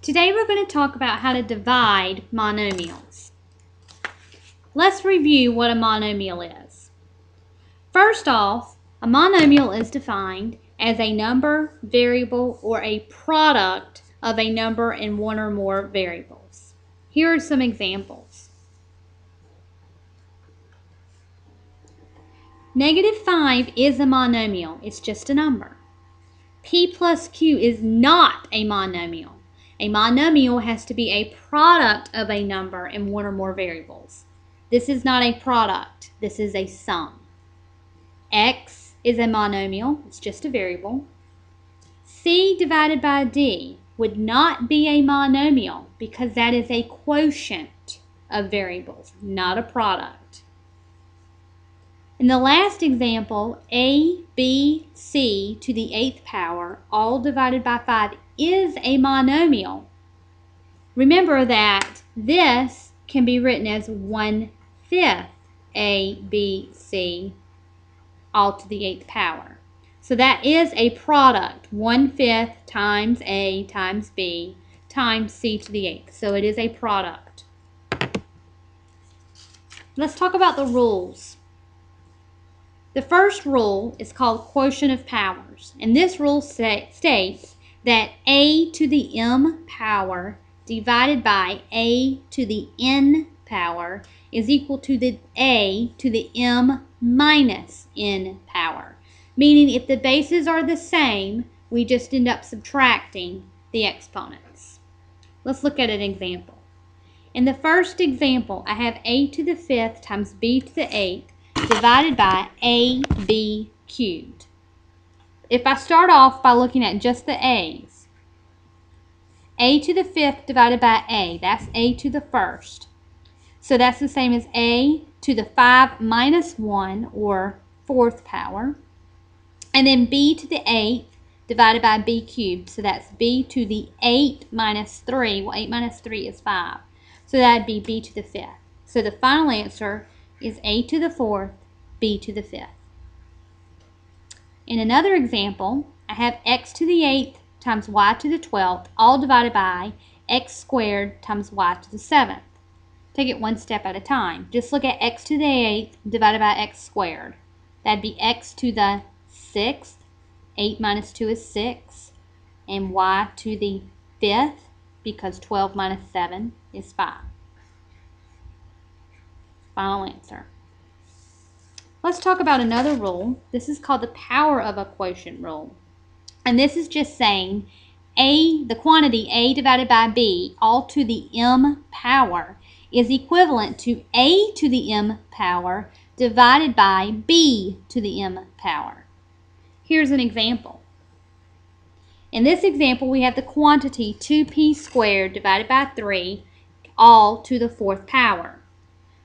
Today we're going to talk about how to divide monomials. Let's review what a monomial is. First off, a monomial is defined as a number, variable, or a product of a number and one or more variables. Here are some examples. -5 is a monomial. It's just a number. P plus Q is not a monomial. A monomial has to be a product of a number and one or more variables. This is not a product. This is a sum. X is a monomial. It's just a variable. C divided by D would not be a monomial because that is a quotient of variables, not a product. In the last example, A, B, C to the 8th power, all divided by 5, is a monomial. Remember that this can be written as 1/5 A, B, C, all to the 8th power. So that is a product, 1/5 times A times B times C to the 8th. So it is a product. Let's talk about the rules. The first rule is called Quotient of Powers, and this rule states that A to the M power divided by A to the N power is equal to the A to the M minus N power, meaning if the bases are the same, we just end up subtracting the exponents. Let's look at an example. In the first example, I have A to the 5th times B to the 8th divided by AB cubed. If I start off by looking at just the A's, A to the 5th divided by A, that's A to the 1st. So that's the same as A to the 5 minus 1, or 4th power. And then B to the 8th divided by B cubed. So that's B to the 8 minus 3. Well, 8 minus 3 is 5. So that would be B to the 5th. So the final answer is A to the 4th, B to the 5th. In another example, I have X to the 8th times Y to the 12th, all divided by X squared times Y to the 7th. Take it one step at a time. Just look at X to the 8th divided by X squared. That'd be X to the 6th, 8 minus 2 is 6, and Y to the 5th, because 12 minus 7 is 5. Final answer. Let's talk about another rule. This is called the power of a quotient rule. And this is just saying the quantity A divided by B, all to the M power, is equivalent to A to the M power divided by B to the M power. Here's an example. In this example, we have the quantity 2p squared divided by 3, all to the 4th power.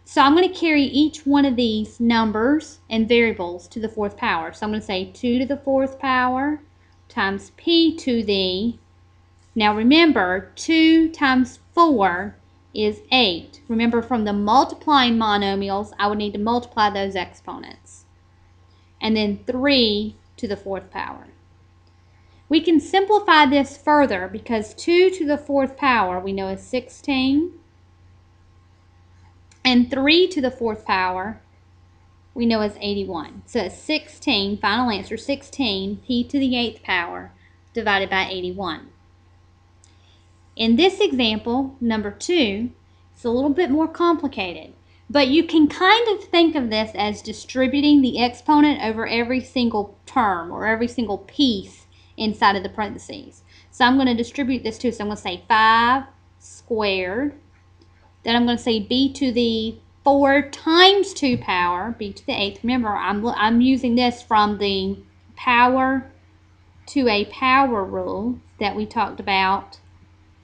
So I'm going to carry each one of these numbers and variables to the 4th power. So I'm going to say 2 to the 4th power times p to the, now remember, 2 times 4 is 8. Remember, from the multiplying monomials, I would need to multiply those exponents. And then 3 to the 4th power. We can simplify this further because 2 to the 4th power we know is 16. And 3 to the 4th power we know is 81. So it's 16, final answer, 16 p to the 8th power divided by 81. In this example, number 2, it's a little bit more complicated. But you can kind of think of this as distributing the exponent over every single term or every single piece inside of the parentheses. So I'm going to distribute this too. So I'm going to say 5 squared. Then I'm going to say b to the 4 times 2 power, b to the 8th. Remember, I'm using this from the power to a power rule that we talked about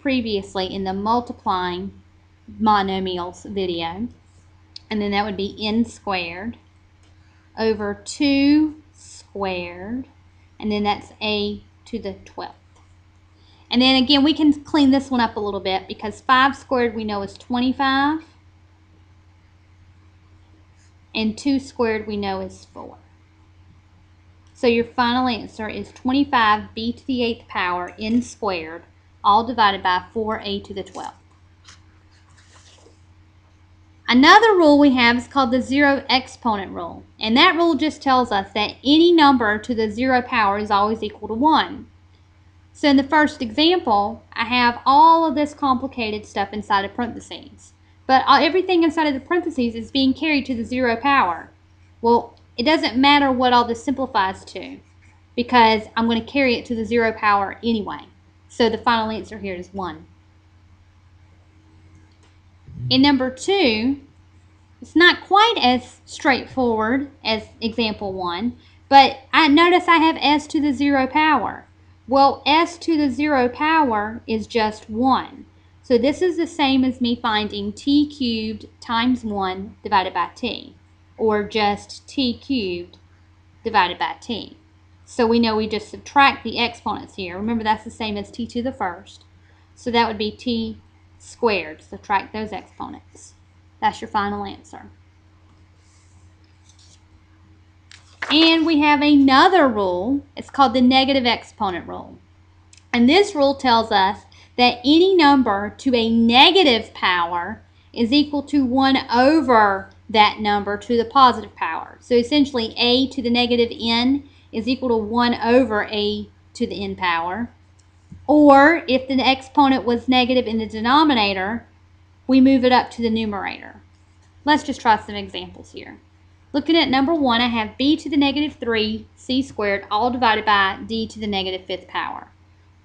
previously in the multiplying monomials video. And then that would be n squared over 2 squared, and then that's a to the 12th. And then again, we can clean this one up a little bit because 5 squared we know is 25, and 2 squared we know is 4. So your final answer is 25 b to the 8th power n squared, all divided by 4a to the 12th. Another rule we have is called the zero exponent rule. And that rule just tells us that any number to the 0 power is always equal to 1. So in the first example, I have all of this complicated stuff inside of parentheses. But everything inside of the parentheses is being carried to the 0 power. Well, it doesn't matter what all this simplifies to, because I'm going to carry it to the 0 power anyway. So the final answer here is 1. In number 2, it's not quite as straightforward as example 1, but I notice I have s to the 0 power. Well, s to the 0 power is just 1. So this is the same as me finding t cubed times 1 divided by t, or just t cubed divided by t. So we know we just subtract the exponents here. Remember, that's the same as t to the first. So that would be t squared. Subtract those exponents. That's your final answer. And we have another rule. It's called the negative exponent rule. And this rule tells us that any number to a negative power is equal to 1 over that number to the positive power. So essentially, a to the negative n is equal to 1 over a to the n power. Or if the exponent was negative in the denominator, we move it up to the numerator. Let's just try some examples here. Looking at number 1, I have b to the negative 3 c squared all divided by d to the negative 5th power.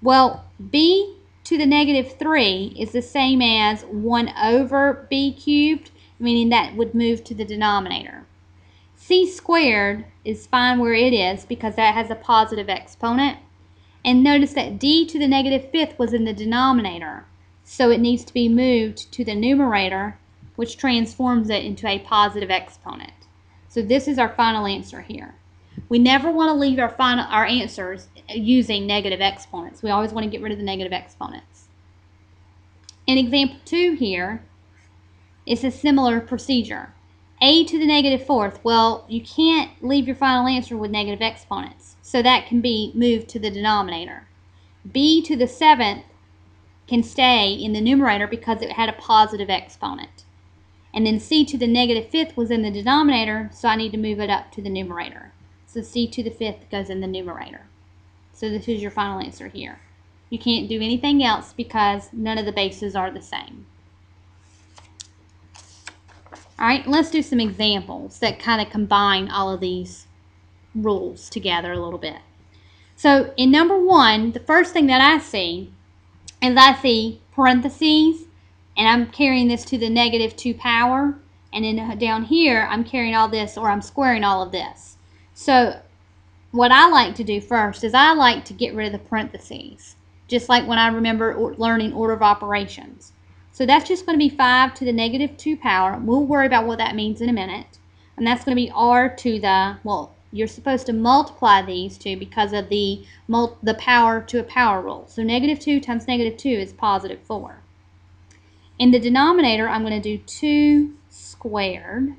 Well, b to the negative 3 is the same as 1 over b cubed, meaning that would move to the denominator. C squared is fine where it is because that has a positive exponent. And notice that d to the negative 5th was in the denominator, so it needs to be moved to the numerator, which transforms it into a positive exponent. So this is our final answer here. We never want to leave our answers using negative exponents. We always want to get rid of the negative exponents. In example 2 here, it's a similar procedure. A to the negative 4th, well, you can't leave your final answer with negative exponents, so that can be moved to the denominator. B to the 7th can stay in the numerator because it had a positive exponent. And then c to the negative 5th was in the denominator, so I need to move it up to the numerator. So c to the 5th goes in the numerator. So this is your final answer here. You can't do anything else because none of the bases are the same. Alright, let's do some examples that kind of combine all of these rules together a little bit. So in number 1, the first thing that I see is I see parentheses, and I'm carrying this to the negative 2 power, and then down here I'm carrying all this, or I'm squaring all of this. So what I like to do first is I like to get rid of the parentheses, just like when I remember learning order of operations. So that's just going to be 5 to the negative 2 power. We'll worry about what that means in a minute. And that's going to be r to the, well, you're supposed to multiply these two because of the power to a power rule. So negative 2 times negative 2 is positive 4. In the denominator, I'm going to do 2 squared,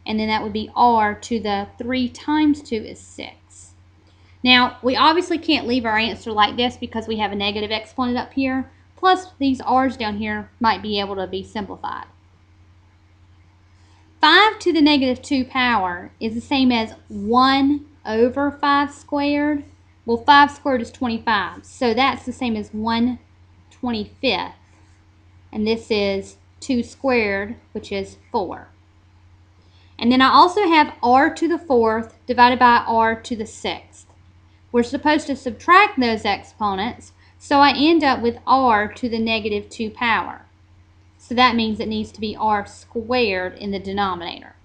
and then that would be r to the 3 times 2 is 6. Now, we obviously can't leave our answer like this because we have a negative exponent up here, plus these r's down here might be able to be simplified. 5 to the negative 2 power is the same as 1 over 5 squared. Well, 5 squared is 25, so that's the same as 1/25. And this is 2 squared, which is 4. And then I also have r to the 4th divided by r to the 6th. We're supposed to subtract those exponents, so I end up with r to the negative 2 power. So that means it needs to be r squared in the denominator.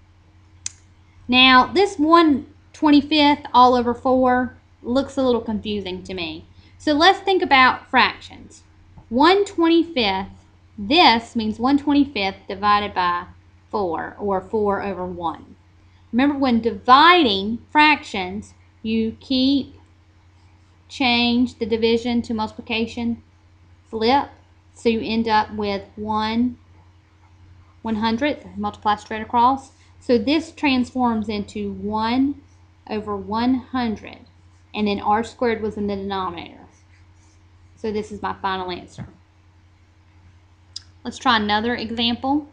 Now, this 1/25 all over 4 looks a little confusing to me. So let's think about fractions. 1/25, this means 1/25 divided by 4, or 4 over 1. Remember, when dividing fractions, you change the division to multiplication, flip, so you end up with 1/100th, multiply straight across. So this transforms into 1 over 100, and then r squared was in the denominator. So this is my final answer. Let's try another example.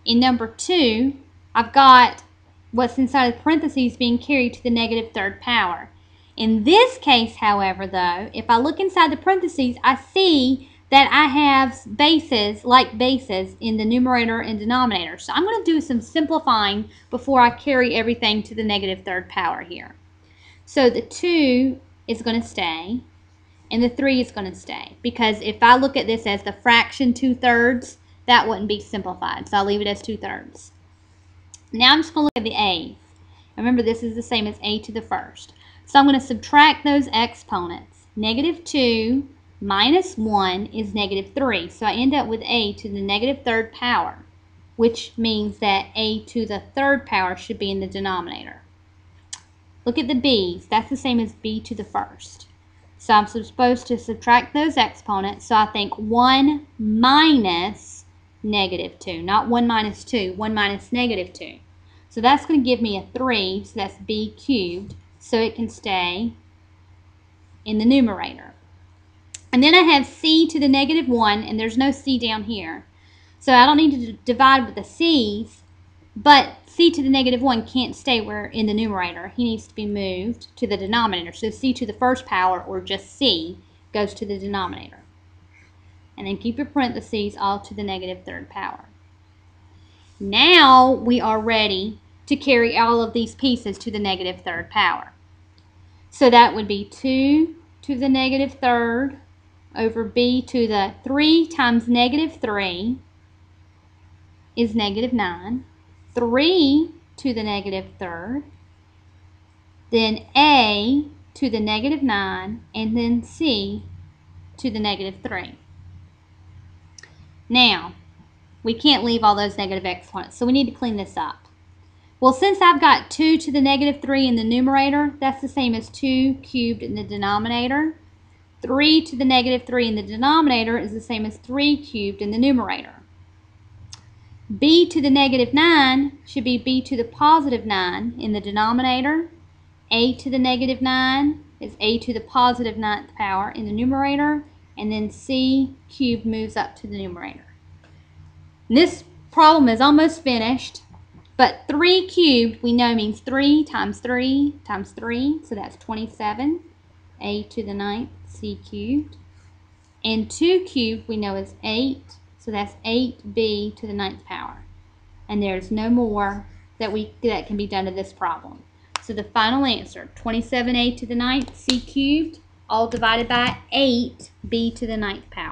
In number 2, I've got what's inside of parentheses being carried to the negative third power. In this case, however, though, if I look inside the parentheses, I see that I have bases, like bases, in the numerator and denominator. So I'm going to do some simplifying before I carry everything to the negative third power here. So the 2 is going to stay, and the 3 is going to stay. Because if I look at this as the fraction 2/3, that wouldn't be simplified. So I'll leave it as 2/3. Now I'm just going to look at the a. Remember, this is the same as a to the first. So I'm going to subtract those exponents. Negative 2 minus 1 is negative 3. So I end up with a to the negative third power, which means that a to the third power should be in the denominator. Look at the b's. That's the same as b to the first. So I'm supposed to subtract those exponents. So I think 1 minus negative 2. Not 1 minus 2. 1 minus negative 2. So that's going to give me a 3. So that's b cubed. So it can stay in the numerator. And then I have c to the negative 1. And there's no c down here. So I don't need to divide with the c's. But c to the negative 1 can't stay where in the numerator. He needs to be moved to the denominator. So c to the first power, or just c, goes to the denominator. And then keep your parentheses all to the negative third power. Now we are ready to carry all of these pieces to the negative third power. So that would be 2 to the negative third over b to the 3 times negative 3 is negative 9. 3 to the negative third, then a to the negative 9, and then c to the negative 3. Now, we can't leave all those negative exponents, so we need to clean this up. Well, since I've got 2 to the negative 3 in the numerator, that's the same as 2 cubed in the denominator. 3 to the negative 3 in the denominator is the same as 3 cubed in the numerator. b to the negative 9 should be b to the positive 9 in the denominator. A to the negative 9 is a to the positive 9th power in the numerator. And then c cubed moves up to the numerator. And this problem is almost finished. But 3 cubed we know means 3 times 3 times 3. So that's 27. A to the 9th, c cubed. And 2 cubed we know is 8. So that's 8b to the 9th power. And there's no more that can be done to this problem. So the final answer, 27a to the 9th, c cubed, all divided by 8b to the 9th power.